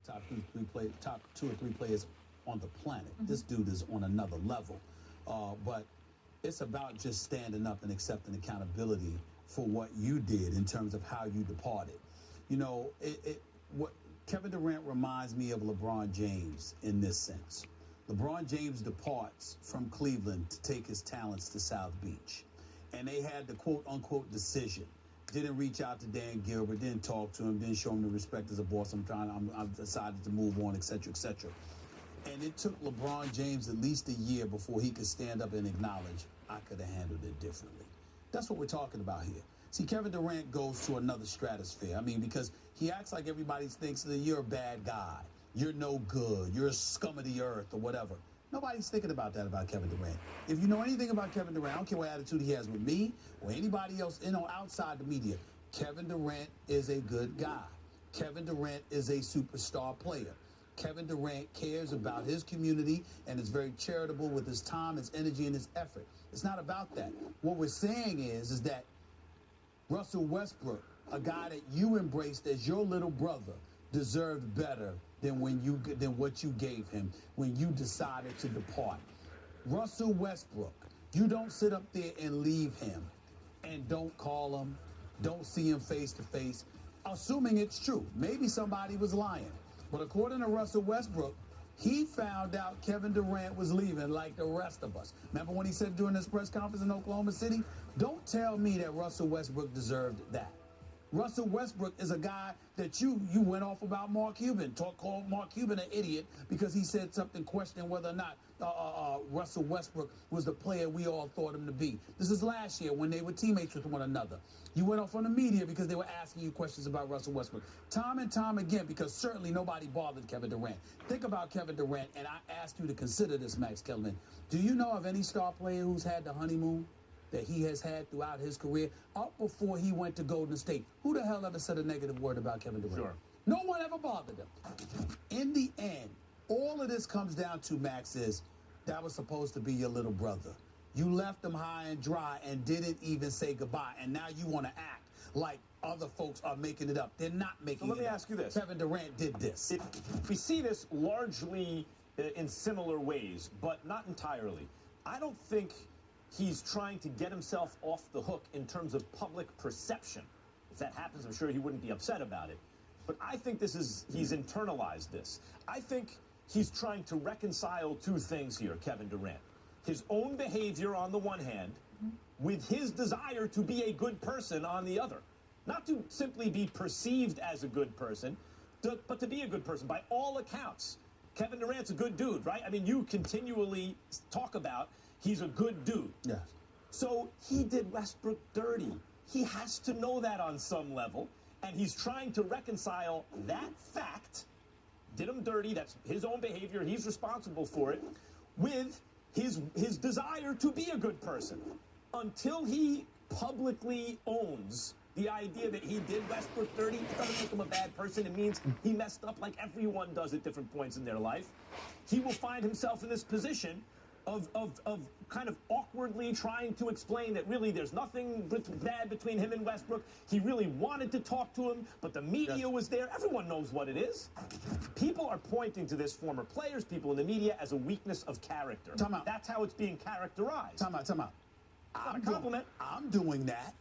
top two or three players on the planet. This dude is on another level. But it's about just standing up and accepting accountability for what you did in terms of how you departed. You know, what Kevin Durant reminds me of LeBron James in this sense. LeBron James departs from Cleveland to take his talents to South Beach. And they had the quote-unquote decision. Didn't reach out to Dan Gilbert, didn't talk to him, didn't show him the respect as a boss. I've decided to move on, etc., etc. And it took LeBron James at least a year before he could stand up and acknowledge, I could have handled it differently. That's what we're talking about here. See, Kevin Durant goes to another stratosphere. I mean, because he acts like everybody thinks that you're a bad guy. You're no good. You're a scum of the earth or whatever. Nobody's thinking about that about Kevin Durant. If you know anything about Kevin Durant, I don't care what attitude he has with me or anybody else, outside the media, Kevin Durant is a good guy. Kevin Durant is a superstar player. Kevin Durant cares about his community and is very charitable with his time, his energy, and his effort. It's not about that. What we're saying is that Russell Westbrook, a guy that you embraced as your little brother, deserved better than what you gave him when you decided to depart. Russell Westbrook, you don't sit up there and leave him and don't call him, don't see him face to face, assuming it's true. Maybe somebody was lying. But according to Russell Westbrook, he found out Kevin Durant was leaving like the rest of us. Remember when he said during this press conference in Oklahoma City? Don't tell me that Russell Westbrook deserved that. Russell Westbrook is a guy that you went off about Mark Cuban, called Mark Cuban an idiot because he said something questioning whether or not Russell Westbrook was the player we all thought him to be. This is last year when they were teammates with one another. You went off on the media because they were asking you questions about Russell Westbrook. Time and time again, because certainly nobody bothered Kevin Durant. Think about Kevin Durant, and I asked you to consider this, Max Kellerman. Do you know of any star player who's had the honeymoon that he has had throughout his career up before he went to Golden State? Who the hell ever said a negative word about Kevin Durant? Sure. No one ever bothered him. In the end, all of this comes down to, Max, is that was supposed to be your little brother. You left him high and dry and didn't even say goodbye. And now you want to act like other folks are making it up. They're not making it up. So let me ask you this. Kevin Durant did this. We see this largely in similar ways, but not entirely. I don't think he's trying to get himself off the hook in terms of public perception. If that happens, I'm sure he wouldn't be upset about it. But I think he's internalized this. I think he's trying to reconcile two things here, Kevin Durant. His own behavior on the one hand, with his desire to be a good person on the other. Not to simply be perceived as a good person, but to be a good person. By all accounts, Kevin Durant's a good dude, right? I mean, you continually talk about he's a good dude. Yes. So he did Westbrook dirty. He has to know that on some level, and he's trying to reconcile that fact, did him dirty, that's his own behavior, he's responsible for it, with his desire to be a good person. Until he publicly owns the idea that he did Westbrook dirty, it doesn't make him a bad person. It means he messed up like everyone does at different points in their life. He will find himself in this position of kind of awkwardly trying to explain that really there's nothing bad between him and Westbrook. He really wanted to talk to him, but the media was there. Everyone knows what it is. People are pointing to this, former players, people in the media, as a weakness of character. Time out. That's how it's being characterized. Time out. Not a compliment. I'm doing that.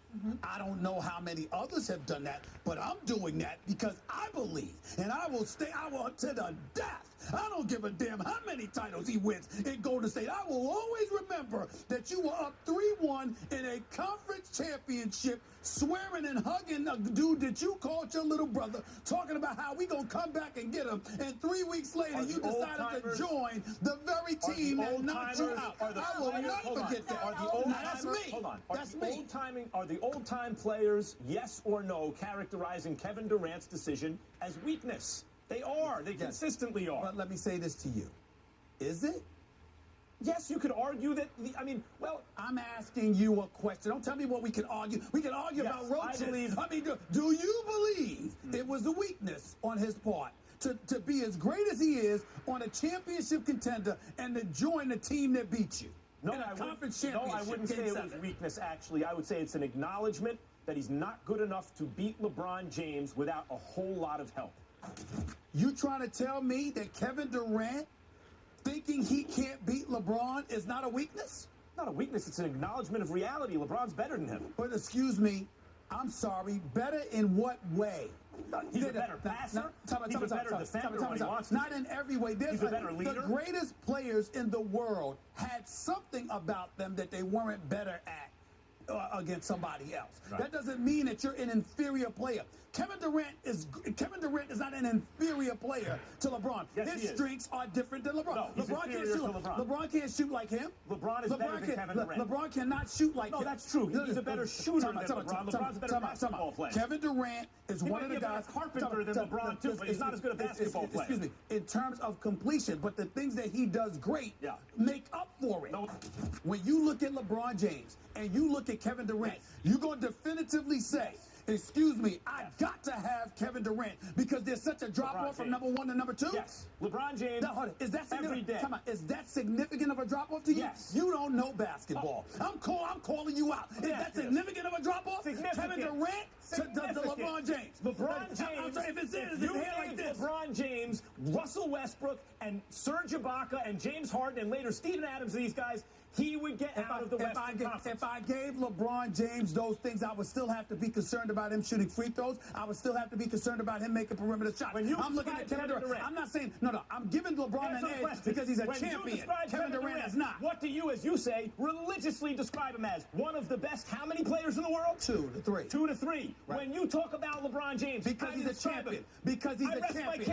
I don't know how many others have done that, but I'm doing that because I believe, and I will to the death. I don't give a damn how many titles he wins in Golden State. I will always remember that you were up 3-1 in a conference championship, swearing and hugging a dude that you called your little brother, talking about how we gonna come back and get him, and 3 weeks later you decided to join the very team that knocked you out. I will not forget that. That's me. Hold on. That's me. Are the old-time players, yes or no, characterizing Kevin Durant's decision as weakness? They are. They consistently are. But let me say this to you. Is it? Yes, you could argue that, I'm asking you a question. Don't tell me what we can argue. We can argue about roaches. Do you believe it was a weakness on his part to be as great as he is on a championship contender and to join the team that beat you? No, I wouldn't say it was weakness, actually. I would say it's an acknowledgement that he's not good enough to beat LeBron James without a whole lot of help. You trying to tell me that Kevin Durant thinking he can't beat LeBron is not a weakness? Not a weakness. It's an acknowledgement of reality. LeBron's better than him. But excuse me, I'm sorry, better in what way? He's a better passer. He's a better defender when he wants to. Not in every way. He's a better leader. The greatest players in the world had something about them that they weren't better at against somebody else. Right. That doesn't mean that you're an inferior player. Kevin Durant is not an inferior player to LeBron. Yes, His strengths are different than LeBron. No, he's inferior to LeBron. LeBron can't shoot like him. LeBron is better than Kevin Durant. LeBron cannot shoot like him. No, that's true. He's a better shooter than LeBron. LeBron's a better basketball player. Kevin Durant is one of the guys. He might be a better carpenter than LeBron too, but he's not as good a basketball player. Excuse me. In terms of completion, but the things that he does great make up for it. No. When you look at LeBron James and you look at Kevin Durant, you're going to definitively say, excuse me, I got to have Kevin Durant because there's such a drop-off from number 1 to number 2? Yes. LeBron James, now, hold on. Is that every day. Come on. Is that significant of a drop-off to you? Yes. You don't know basketball. I'm calling you out. Is that significant of a drop-off? Kevin Durant to LeBron James. LeBron James. I'm sorry, if you hair like this. LeBron James, Russell Westbrook, and Serge Ibaka, and James Harden, and later Steven Adams, these guys, he would get out of the Western Conference. If I gave LeBron James those things, I would still have to be concerned about him shooting free throws. I would still have to be concerned about him making perimeter shots. I'm looking at Kevin Durant. I'm not saying, no, I'm giving LeBron an edge because he's a champion. Kevin Durant is not. What do you, as you say, religiously describe him as? One of the best how many players in the world? 2 to 3. 2 to 3. Right. When you talk about LeBron James, because he's a champion. Because he's a champion.